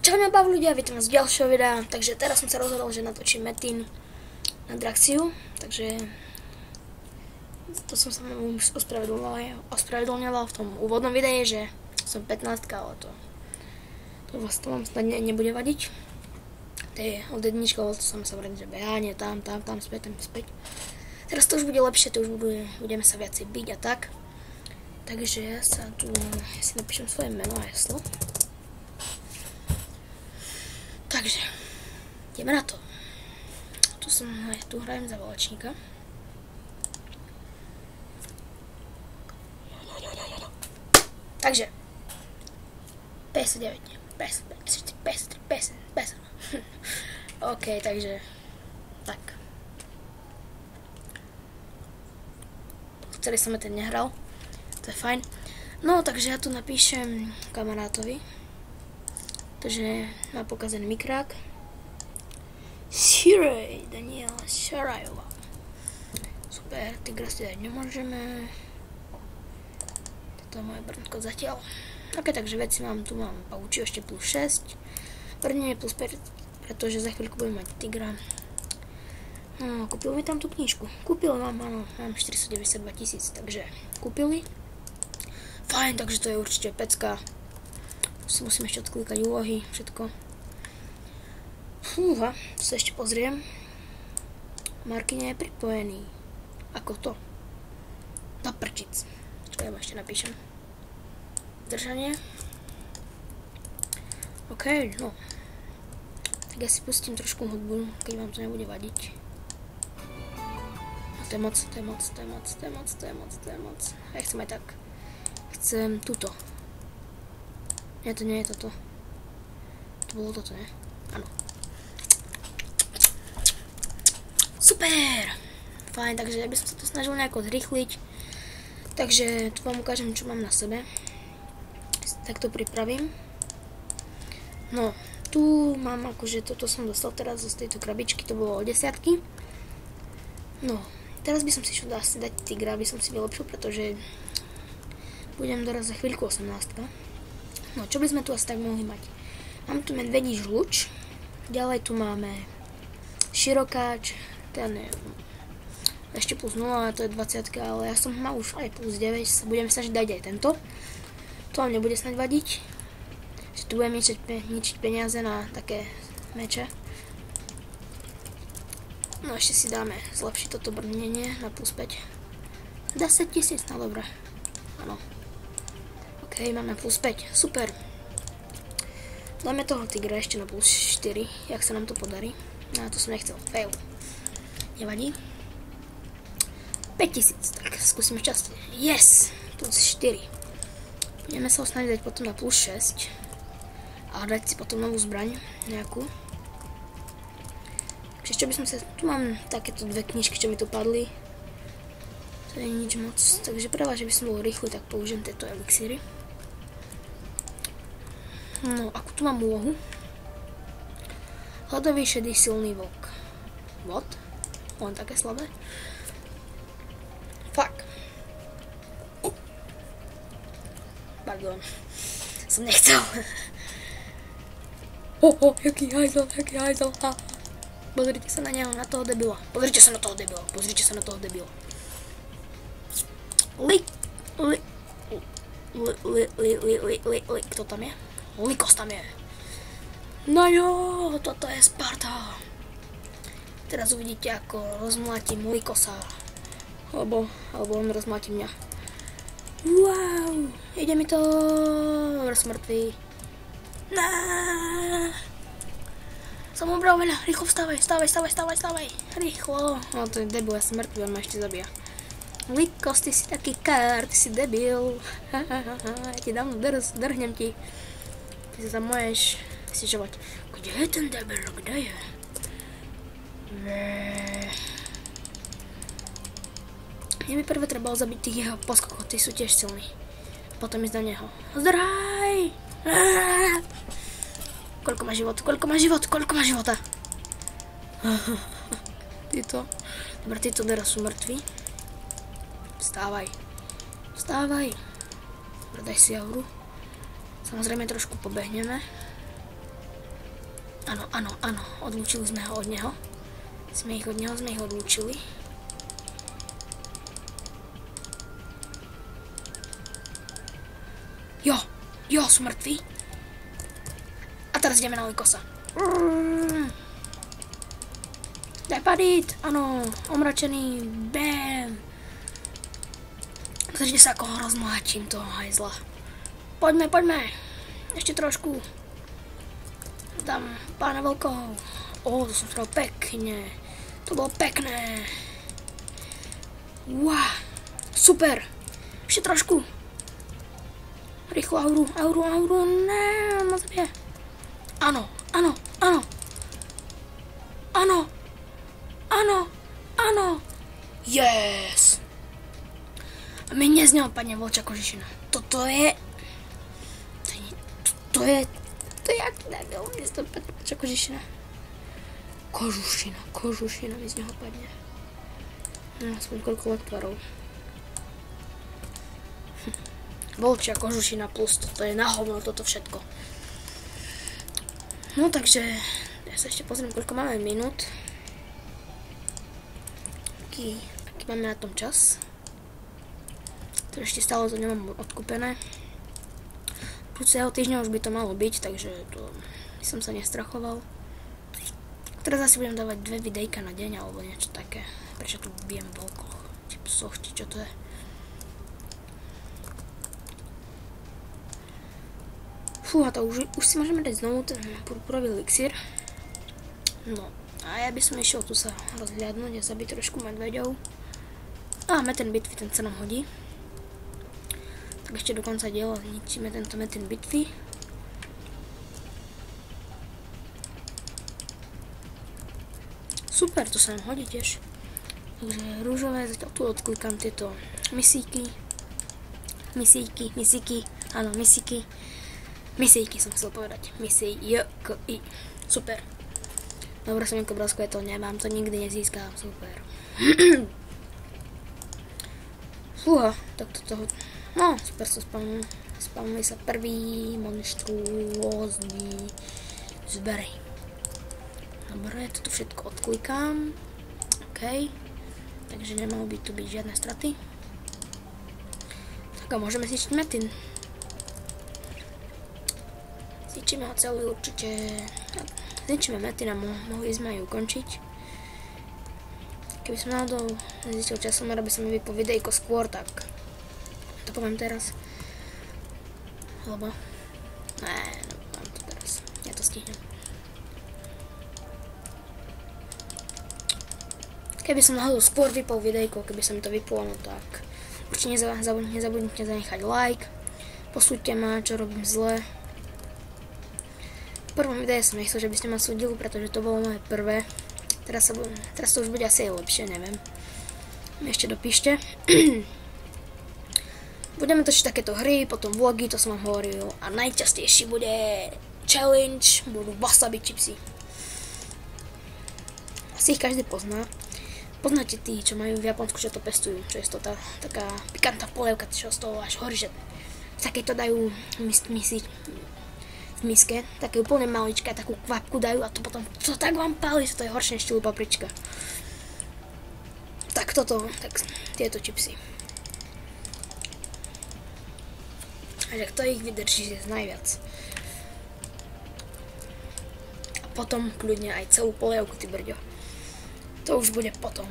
Čau mňa bav ľudia, vítam vás z ďalšieho videa. Takže teraz som sa rozhodol, že natočím Metin na Draxiu. Takže to som sa už ospravedlňoval v tom úvodnom videu, že som 15, ale to vám snad nebude vadiť. To je od jedničky, ale to som sa vrať, že behanie tam, späť. Teraz to už bude lepšie, to už budeme sa viacej byť a tak. Takže ja si napíšem svoje meno a heslo. Takže, ideme na to. Tu hrajem za valečníka. Takže, 59, 53. OK, takže, tak. Celý som ten nehral, to je fajn. No, takže ja tu napíšem kamarátovi. Takže má pokazený mikrák. Širej, Daniela Šarajová. Super, Tigra si dať nemôžeme. Toto je moje brnko zatiaľ. Ok, takže veci tu mám pauči ešte plus 6. Brnenie plus 5, pretože za chvíľku budem mať Tigra. No, kúpil mi tam tú knižku. Kúpil mám, áno, mám 492 000, takže kúpili. Fajn, takže to je určite pecka. Si musím ešte odklikať úlohy, všetko. Fúha, to sa ešte pozriem. Marky nie je pripojený. Ako to? Na prčic. Čo ja ešte napíšem. Držanie. OK, no. Tak ja si pustím trošku hudbu, keď vám to nebude vadiť. A to je moc. Ja chcem aj tak. Chcem túto. Nie, to nie je toto. To bolo toto, nie? Áno. Super! Fajn, takže ja by som sa to snažil nejako zrýchliť. Takže tu vám ukážem, čo mám na sebe. Tak to pripravím. No, tu mám akože, toto som dostal teraz z tejto krabičky, to bolo 10. No, teraz by som si šiel asi dať Tigra, aby som si vylepšil, pretože budem doraz za chvíľku 18. No, čo by sme tu asi tak mohli mať? Mám tu medvedí žluč, ďalej tu máme širokáč, ten je ešte plus 0, to je 20, ale ja som mal už aj plus 9, sa budem snažiť dať aj tento. To vám nebude snáď vadiť, že tu budem ničiť peniaze na také meče. No, ešte si dáme zlepšiť toto brnenie na plus 5. 10 000, no dobré, áno. OK, máme plus 5, super. Dáme toho Tigra ešte na plus 4, jak sa nám to podarí. No, to som nechcel, fail. Nevadí. 5000, tak skúsime šťastie. Yes, plus 4. Budeme sa ho snažiť dať potom na plus 6. A dať si potom novú zbraň, nejakú. Čiže čo by som sa... Tu mám takéto dve knižky, čo mi tu padli. To je nič moc, takže pre vás, že by som bol rýchly, tak použijem tieto elixíry. No, akú tu mám úlohu? Hladový šedý silný vlk. What? Len také slabé? Fuck. Pardon. Som nechcel. Jaký hajzel. Pozrite sa na neho, na toho debila. Pozrite sa na toho debila. Kto tam je? Likos tam je. No jo, toto je Sparta. Teraz uvidíte, ako rozmlátim Likosa. Alebo on rozmláti mňa. Wow, ide mi to. Som mŕtvý. Som ubral veľa, rýchlo vstávaj. Rýchlo. No to je debil, ja som mŕtvý, on ma ešte zabíja. Likos, ty si taký kár, ty si debil. Ja ti dám drhnem ti. Ty sa tam môžeš stižovať. Kde je ten debil? Kde je? Mne by prvé trebalo zabiť tých jeho poskokov, tí sú tiež silní. Potom ísť do neho. Zdraj! Koľko má života? Títo. Dobre, títo teraz sú mŕtvi. Vstávaj. Dobre, daj si auru. Samozrejme trošku pobehneme. Áno, odlúčili sme ho od neho. Sme ich odlúčili. Jo, sú mŕtvi. A teraz ideme na Likosa. Daj padit, áno, omračený, bam. Pozrite sa, ako ho rozmláčim toho hajzla. Poďme, ešte trošku. Dám pána vlkov. To som strel pekne. To bolo pekné. Wow, super. Ešte trošku. Rýchlo, auru, ne, on ma zabije. Áno. Yes. A mne z neho padne vlčia kožešina. To je aký debil, mne z toho padne vlčia kožešina. Kožušina mi z neho padne. Aspoň koľko lektvarov. Vlčia kožušina plus to je na hovno toto všetko. No takže, ja sa ešte pozriem, koľko máme minút. Aký máme na tom čas. To ešte stále to nemám odkúpené. Budúceho týždňa už by to malo byť, takže to by som sa nestrachoval. Teraz asi budem dávať 2 videjka na deň alebo niečo také. Prečo tu bijem vlkoch, či psoch, či čo to je. Fúha, to už si môžeme dať znovu ten purpurový elixír. No, a ja by som išiel tu sa rozhľadnúť a zabiť trošku medveďov. A metin bitvy, ten sa nám hodí. Tak ešte do konca diela zničíme tento metin bitvy. Super, to sa nám hodí tiež. Takže rúžové, zatiaľ tu odklikám tieto misíky. Áno, misíky. Misíky som chcel povedať. Misíky. Super. Dobre, som ako brosku, je to nemám, to nikdy nezískam. Super. Fúha, tak toto. No, super sa spavnuli sa prvý monštruózny zbery. Dobre, toto všetko odklikám. OK. Takže nemalo by tu byť žiadne straty. Tak a môžeme zničiť metin. Zničíme ho celý určite. Zničíme metin a mohli sme ju ukončiť. Keby som náhodou nezistil časomer, aby sa mi vypol videjko skôr, tak to poviem teraz. Lebo neviem to teraz. Ja to stihnem. Keby som náhodou skôr vypol videjko, keby sa mi to vyplo, no tak určite nezabudnite zanechať like. Posúďte ma, čo robím zle. V prvom videu som nechcel, že by ste ma súdili, pretože to bolo moje prvé. Teraz to už bude asi aj lepšie, neviem. Ešte dopíšte. Budeme točiť takéto hry, potom vlogy, to som vám hovoril. A najčastejší bude challenge, budú wasabi chipsy. Asi ich každý pozná. Poznáte tí, čo majú v Japonsku, čo to pestujú. Čo je to tá taká pikantná polievka, čo z toho až horí, že také to dajú v miske, také úplne maličké, takú kvapku dajú a to potom to tak vám páli, že to je horšie než štýlu paprička. Tak toto, tak tieto čipsy. A že kto ich vydrží zjesť najviac. A potom kľudne aj celú polievku, ty brďo. To už bude potom.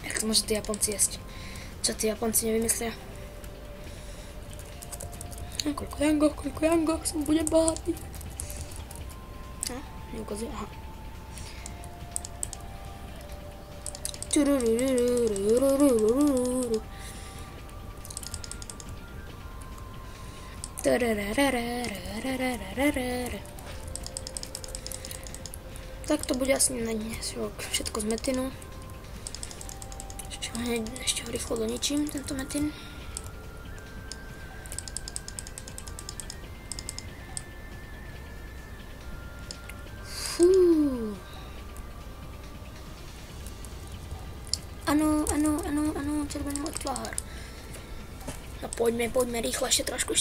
Jak to môže tí Japonci jesť? Čo tí Japonci nevymyslia? Koľko jangoch, som budem bohatý. Neukazuje, aha. Tak to bude asi na dnes všetko z metinu. Ešte ho rýchlo doničím, tento metin. Áno, červený lektvár. No poďme, rýchlo, ešte trošku.